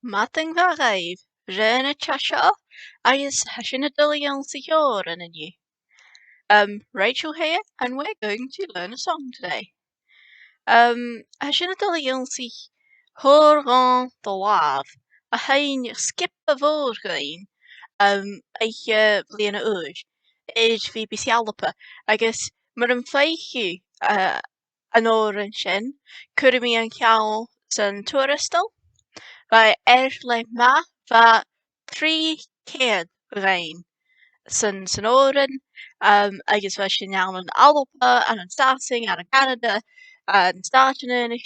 Mating Varev, Rene Chasha, agus Hashinadilly Ionnsaich òran in you. Rachel here, and we're going to learn a song today. Hashinadilly Ionnsaich òran dhomh, a hain skip a vorgain, bliana úr, fi bisialapa, agus mar an feichu, an òran sin, curmi an ceall san touristal. By le va 3 rein san òran, agus bheit sin an Alpa an starting an Canada an starting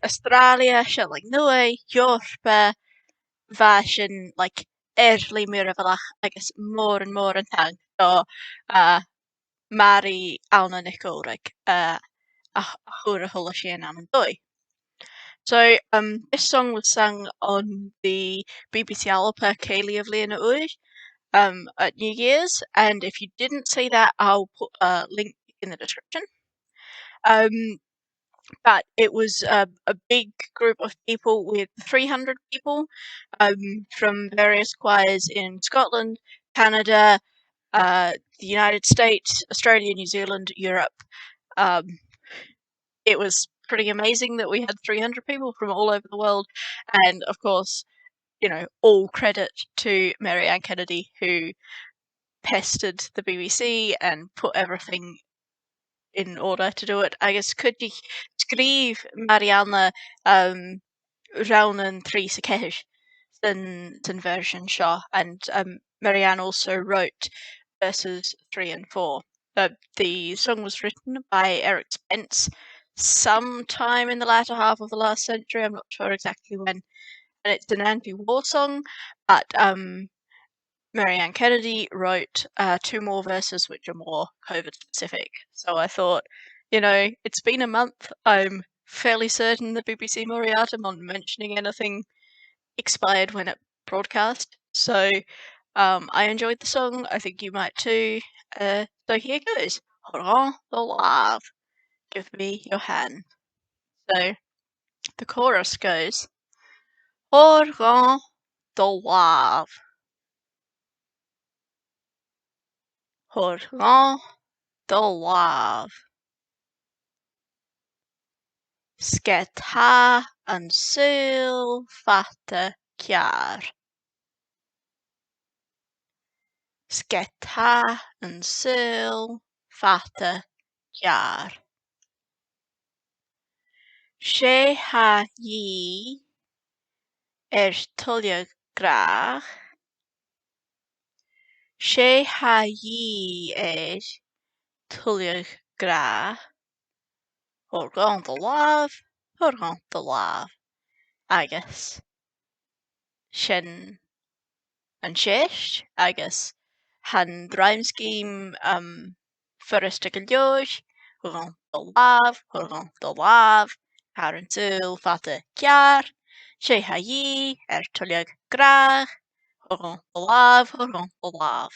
Australia se nua Europa bheit sin le mé bhealach agus mór an tang so Mari anna Nicóric a chura hola sin an dói. So this song was sung on the BBC Alpa Ceili of Leona Uig at New Year's, and if you didn't see that, I'll put a link in the description. But it was a big group of people, with 300 people from various choirs in Scotland, Canada, the United States, Australia, New Zealand, Europe. It was pretty amazing that we had 300 people from all over the world, and of course, all credit to Marianne Kennedy, who pestered the BBC and put everything in order to do it. Agus could you skrif Marianne round and 3 ceis than version Shaw, and Marianne also wrote verses 3 and 4. The song was written by Eric Spence sometime in the latter half of the last century. I'm not sure exactly when, and it's an anti-war song, but Marianne Kennedy wrote 2 more verses which are more COVID specific. So I thought, it's been a month. I'm fairly certain the BBC Moriarty on mentioning anything expired when it broadcast. So I enjoyed the song. I think you might too. So here goes. Òran dhomh, give me your hand. So the chorus goes, òran dhomh, òran dhomh, sketa an súil fata cear, sketa an súil fata cear. Sé ha dhí tuilleadh grach, sé ha dhí tuilleadh grach, òran dhomh, agus sin an séist, agus han rhyme scheme first go leor, òran dhomh, car an súil fata cear, sé ha dhí tuilleadh grach, òran dhomh.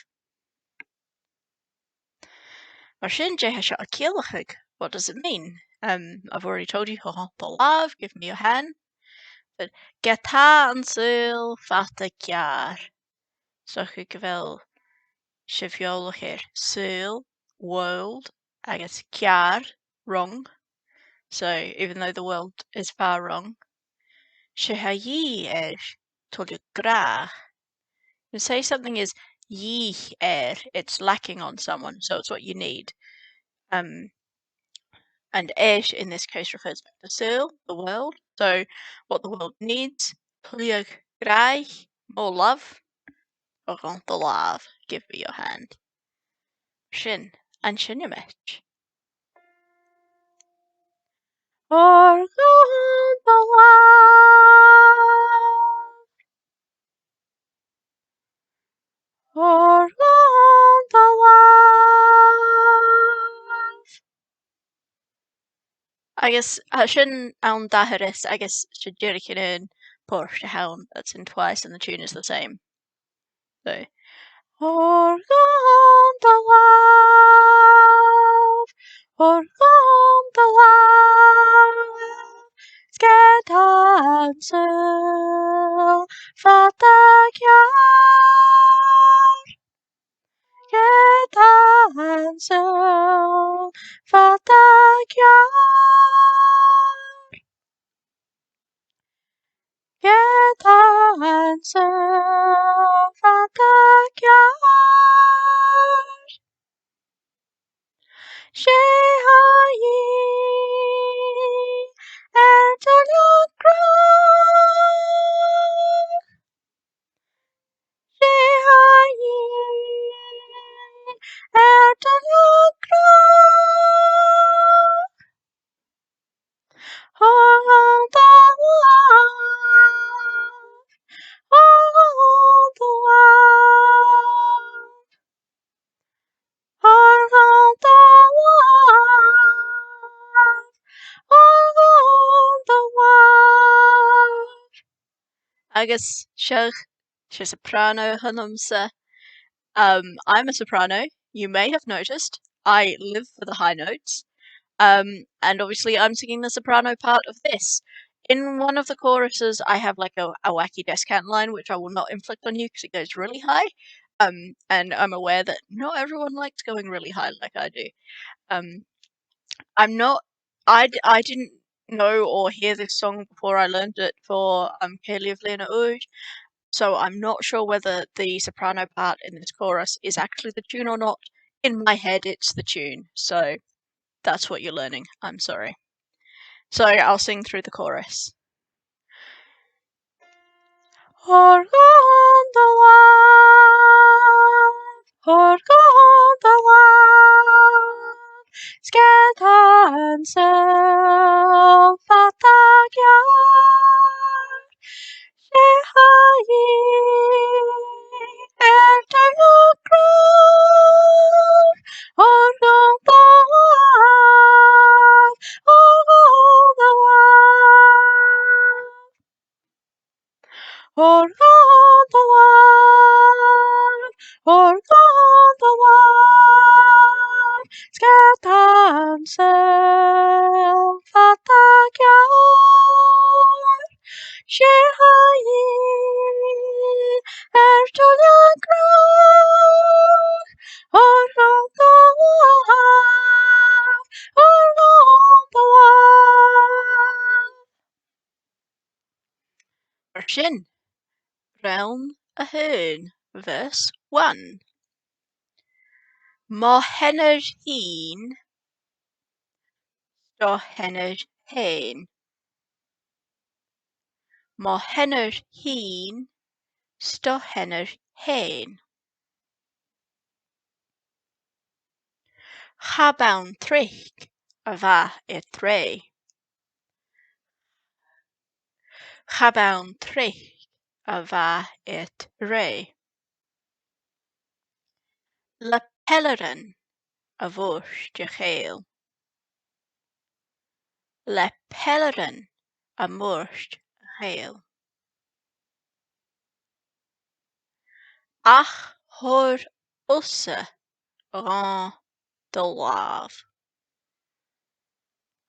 Mar sin dé ha seo a céalach. What does it mean? I've already told you, òran dhomh, give me your hand. But geta an súil fata cear. So go bhfuil sibhiolach súil, world, agus cear, wrong. So even though the world is far wrong, sé ha dhí tuilleadh grach. You say something is dhí it's lacking on someone, so it's what you need. And in this case refers back to súil, the world. So what the world needs, tuilleadh grach, more love. Òran dhomh, give me your hand. Sin an Ionnsaich. Òran dhomh, òran dhomh. Agus sin an daharis, agus sé dúiricin in Porsche Hound, that's in twice and the tune is the same. So òran dhomh, òran dhomh, sketa an súil fata Gedansen fata Gedansen fata Shehai agus seach sé soprano hanumsa. I'm a soprano. You may have noticed I live for the high notes. And obviously I'm singing the soprano part of this. In one of the choruses, I have like a wacky descant line, which I will not inflict on you because it goes really high. And I'm aware that not everyone likes going really high like I do. I didn't know or hear this song before I learned it for Ceilidh Líona Úd, so I'm not sure whether the soprano part in this chorus is actually the tune or not. In my head, it's the tune, so that's what you're learning. I'm sorry. So I'll sing through the chorus. Organ the Skedanse fatagya Shehai Ertelokron Organ the Organ the Skedanse fatagya Shehai Ertelokron Organ the Version Realm a Hern, verse 1. Má henner hín sto henner hain. Má henner hín sto henner hain. Chabawn trich a va e tre. Chabawn trich a va et re. Le pelleren a vos de chael. Le pelleren a morst chael. Ach hor usse ran de làmh.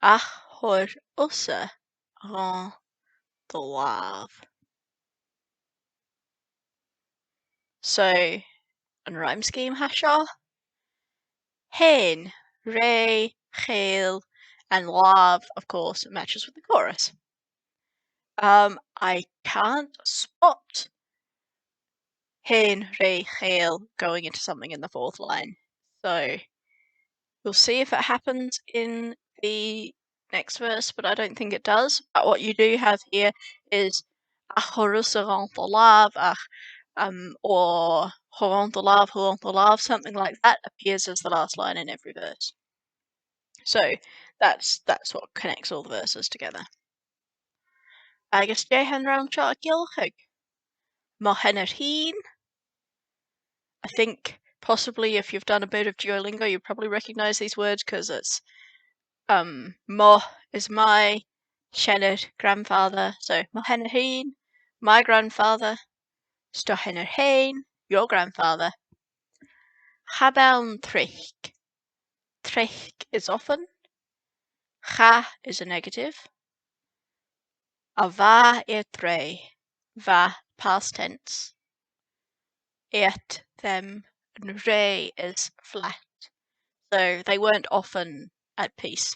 Ach hor usse ran de làmh. So, an rhyme scheme hasha. Hain, re, chael, and làmh, of course, matches with the chorus. I can't spot hain, re, chael going into something in the fourth line. So, we'll see if it happens in the next verse, but I don't think it does. But what you do have here is ach horusaran the làmh, or horon the làmh, something like that appears as the last line in every verse. So that's what connects all the verses together. Agus déhan round seo gilchig. Má henner hín. I think possibly if you've done a bit of Duolingo, you probably recognize these words because it's Má is my, Shenner, grandfather. So Má henner hín, my grandfather. Sto henner hain, your grandfather. Chabawn trich. Trich is often. Cha is a negative. A va e tre. va past tense. Et them, and re is flat. So they weren't often at peace.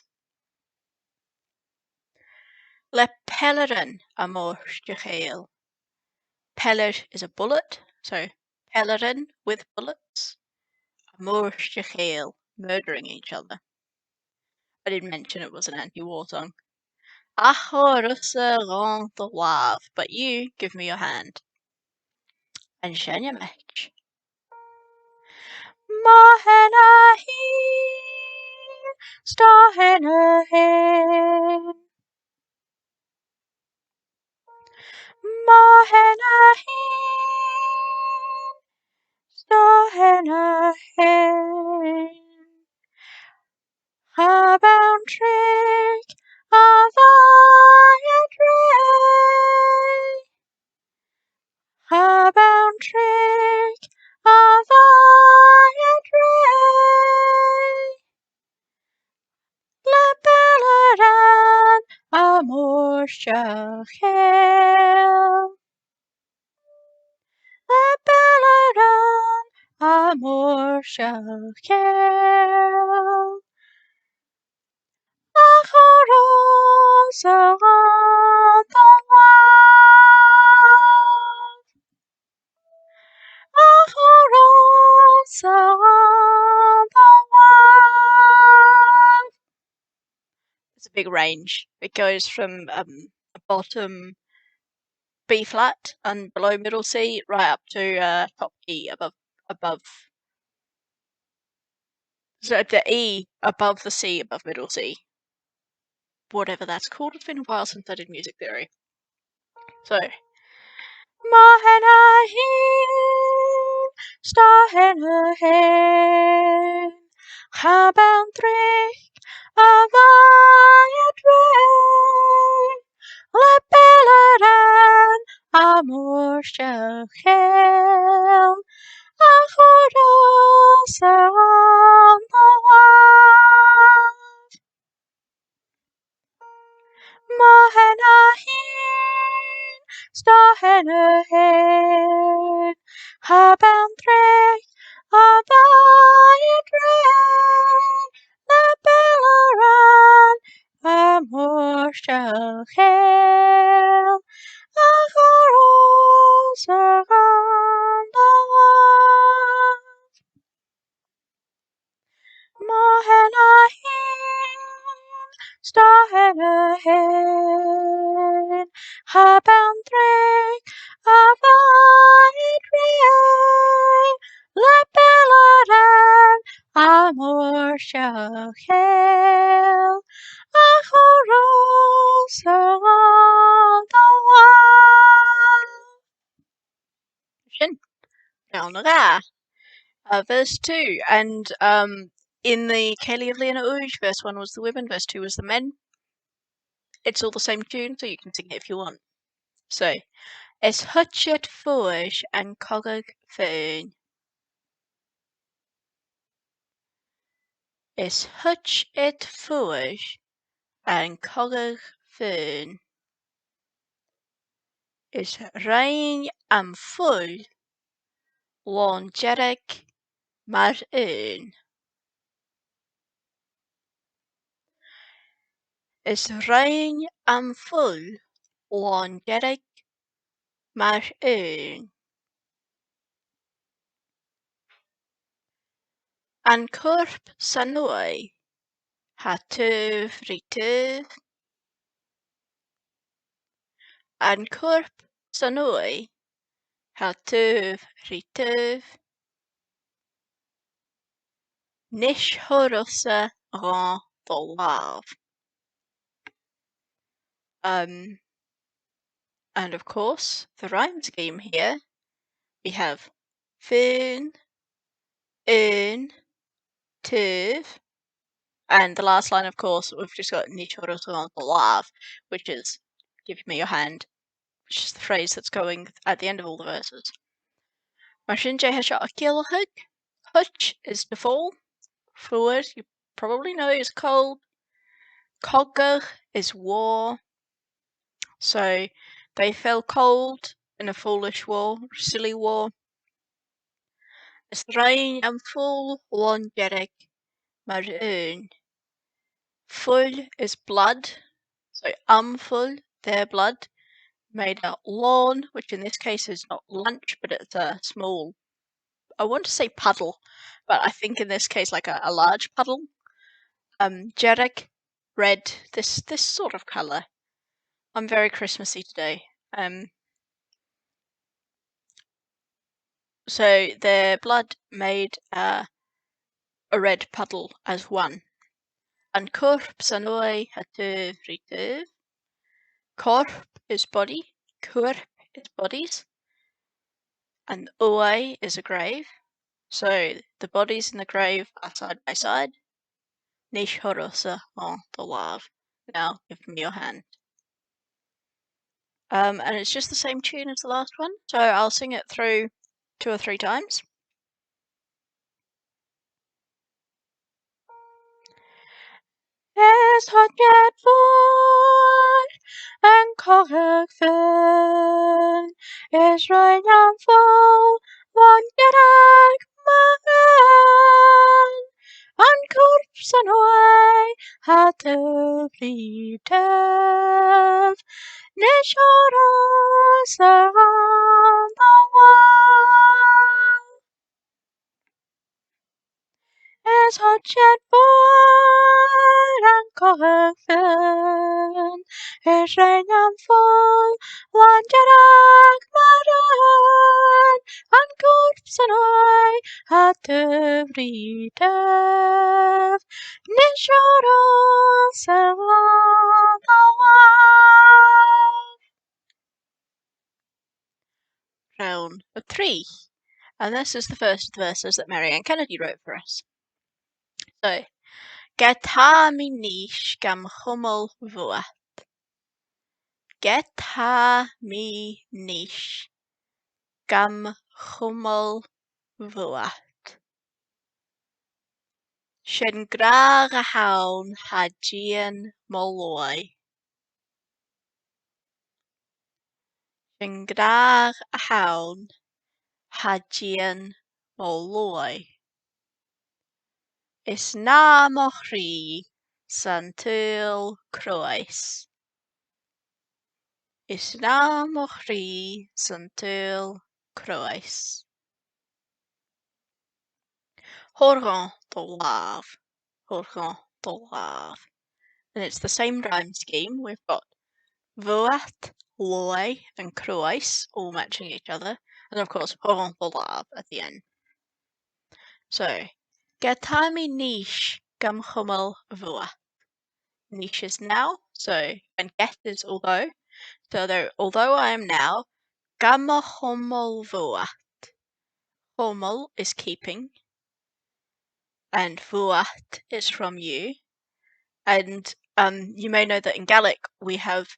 Le pelerin amor geheil. Peler is a bullet, so pelerin with bullets. Amor geheil, murdering each other. I didn't mention it was an anti-war song. Ionnsaich, the làmh, but you give me your hand. And Ionnsaich. Mahena hin, stahena hin. Mahena hin, stahena hin. Habown trick of a dray. Habown trick of a dray. Le pelerin amor geheil. Le pelerin amor geheil. Òran, it's a big range. It goes from bottom B flat and below middle C right up to top E above. So the E above the C above middle C. Whatever that's called. It's been a while since I did music theory. So Mahena hin, stahena hin. Habown trick of a dray. Le pelerin amor geheil. Òran, the làmh. Mahena hin, stahena hin. Habown trick of a dray. Le pelerin amor geheil. Òran, the làmh. Mahena hin, stahena hin. Habown trick of a dray. Le pelerin amor geheil. Òran, the làmh. Down there. Verse 2, and in the Kelly of Ionnsaich, verse 1 was the women, verse 2 was the men. It's all the same tune, so you can sing it if you want. So, es hutchet Thoir and cogag fern. Es hutchet Thoir and cogag fern. Is rain am full, lon jerek mar un. Is rain am full, lon jerek mar un. An corp sanoi ha töf ri töf. An corp sanoi ha töf ri töf. Nish horosa ran the làmh. And of course, the rhyme scheme here, we have fern, un, töf, and the last line, of course, we've just got nish horosa ran the làmh, which is give me your hand, which is the phrase that's going at the end of all the verses. Mashinje hasha akilhug. Hutch is to fall. Thoir, you probably know, is cold. Cogach is war. So they fell cold in a foolish war, silly war. Is rein am full one jerek, maar full is blood, so full, their blood, made a lawn, which in this case is not lunch, but it's a small, I want to say puddle, but I think in this case like a large puddle. Jerek, red, this sort of colour. I'm very Christmassy today. So their blood made a red puddle as one. And corp sanoi hatu fritu. Corp is body, corp is bodies, and oe is a grave. So the bodies in the grave are side by side. Nish horosa on the làmh. Now give me your hand. And it's just the same tune as the last one, so I'll sing it through 2 or 3 times. Es hat get voor en kochig fun. Is right now vol, want gerak maren. An korps en hooi, hat de vlietef. Nish oros aan de wal. Es hat get voor en kochig fun. Is right now vol, want gerak maren. An korps en hooi, hat de vlietef. Nish oros aan de wal. Round of 3. And this is the first of the verses that Mary Ann Kennedy wrote for us. So, Geta mi nish gam chumol vua. Geta mi nish gam chumol vua. Shen graag a hawn ha gian moloi. Shen graag a hawn ha gian moloi. Is na mochri santil croes. Is na mochri santil croes. Òran the làmh. Òran the làmh. And it's the same rhyme scheme. We've got vuat, loi, and croes all matching each other. And of course, òran the làmh at the end. So, Gatami nish gam chumel vua. Nish is now, so, and get is although. So, although I am now, gamma chumel vua. Chumel is keeping, and vuat is from you. And you may know that in Gaelic we have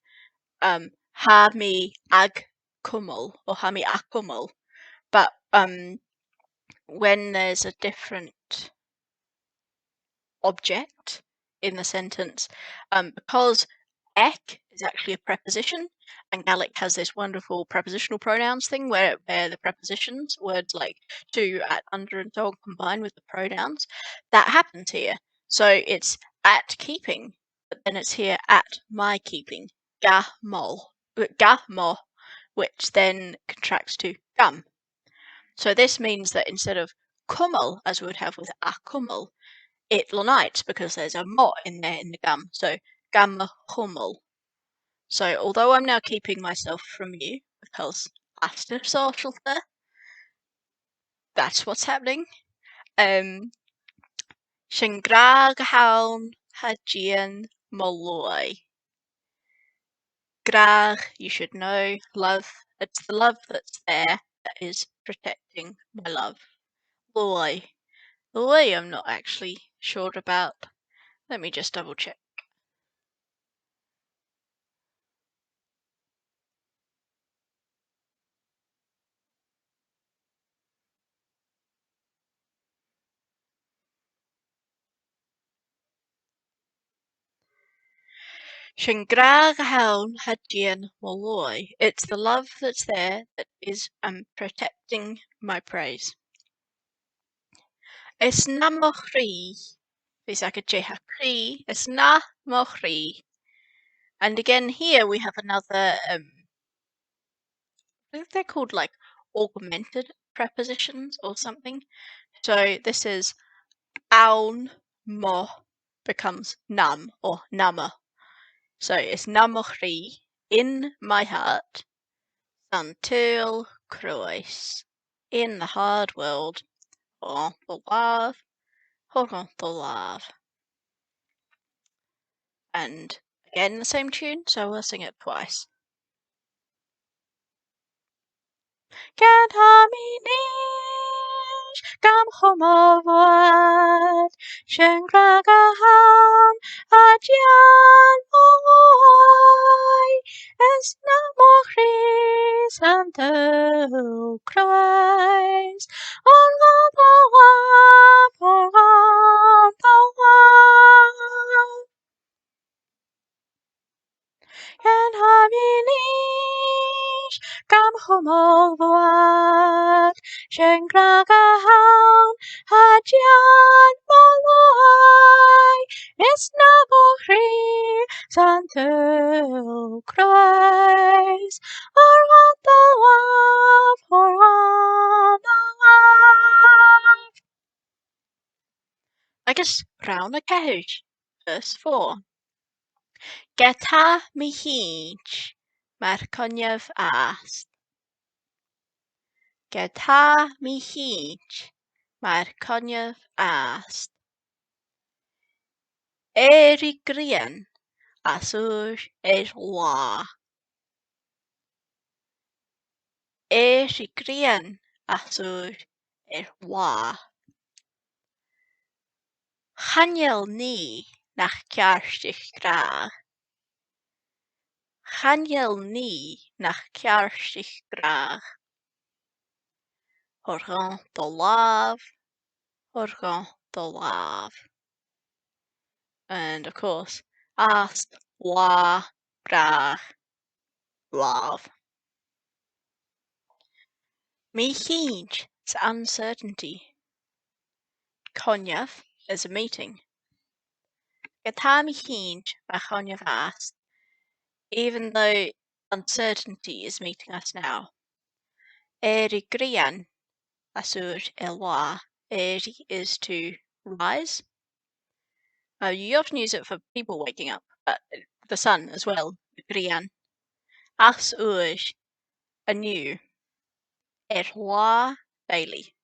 ha mi ag cumul or ha mi ac cumul, but when there's a different object in the sentence, because ek is actually a preposition, and Gaelic has this wonderful prepositional pronouns thing where the prepositions, words like to, at, under, and so on, combine with the pronouns. That happens here. So it's at keeping, but then it's here at my keeping. Ga mo, which then contracts to gum. So this means that instead of cumul, as we would have with a cumul, it lanites because there's a mo in there in the gum. So gamma cumul. So although I'm now keeping myself from you because after social there, that's what's happening. Sy'n graag hawn hagian moloi. Graag, you should know, love. It's the love that's there that is protecting my love. Loi. Loi I'm not actually sure about. Let me just double check. Shingrahaun Hadian Molloy. It's the love that's there that is protecting my praise. It's na mochri. It's like a jehakri. It's na mochri. And again here we have another I think they're called like augmented prepositions or something. So this is aun mo becomes nam or nama. So it's namochri in my heart until Croes in the hard world or the love or the love. And again the same tune, so we'll sing it twice. Can't harm me nish, come home over Shengragaham, Adjan Moai, es na mochris unto Christ, on the and Haminish, come home over Shengragahan, Hajian Moloi, it's Nabochri, Santo Christ, or on the love, or on the love. I guess round a couch, verse 4. Geta mi hinch, mae'r coniaf ast. Geta mi hinch, mae'r coniaf ast. I grian, aswr la. I grian, aswr la. Chaniel ni nach ciarstich graag. Chaniel ni nach ciarstich graag. Organ the love, organ the love. And of course, ast, la, grach, love. Mi hinch is uncertainty. Coniaf is a meeting. Gata mi hinch by coniaf ast, even though uncertainty is meeting us now. Eri grian, asur elwa. Eri is to rise. You often use it for people waking up, but the sun as well. Grian. As urge, anew. Erwa daily.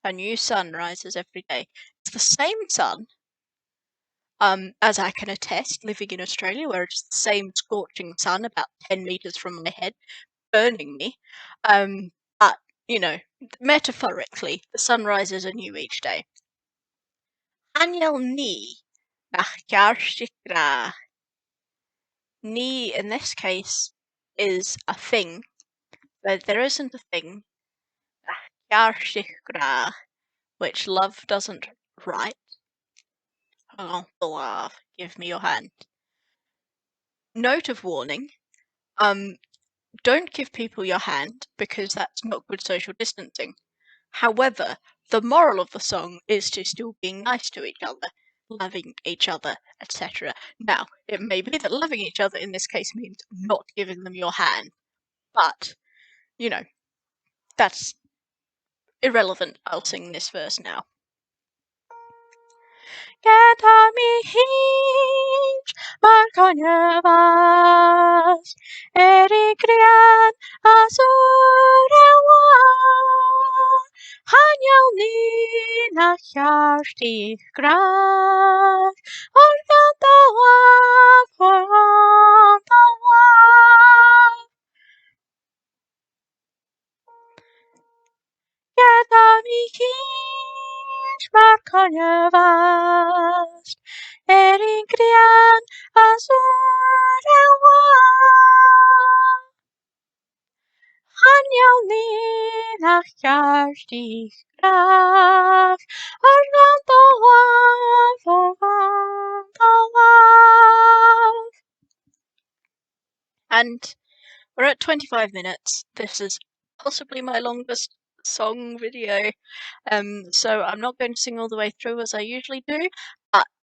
A new sun rises every day. It's the same sun, as I can attest, living in Australia, where it's the same scorching sun about 10 meters from my head, burning me. But, you know, metaphorically, the sun rises anew each day. Aniel ni nach jarshikra. Ni, in this case, is a thing, but there isn't a thing. Nach jarshikra, which love doesn't write. Oh, the love. Give me your hand. Note of warning. Don't give people your hand because that's not good social distancing. However, the moral of the song is to still being nice to each other, loving each other, etc. Now, it may be that loving each other in this case means not giving them your hand, but, you know, that's irrelevant. I'll sing this verse now. Geta mi hinch, mar coniavas, eri grian azur ewa. Haniel ni nach jarstich graf, organ the love, organ the love. Geta mi hinch, mar coniavas, eri grian azur ewa. Haniel ni nach jarstich graf, organ the love, organ the love. And we're at 25 minutes. This is possibly my longest song video. So I'm not going to sing all the way through as I usually do.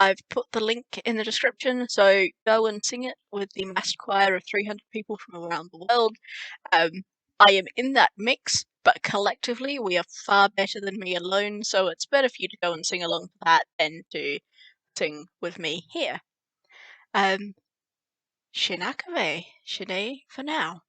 I've put the link in the description, so go and sing it with the massed choir of 300 people from around the world. I am in that mix, but collectively we are far better than me alone, so it's better for you to go and sing along to that than to sing with me here. Sin Sinead for now.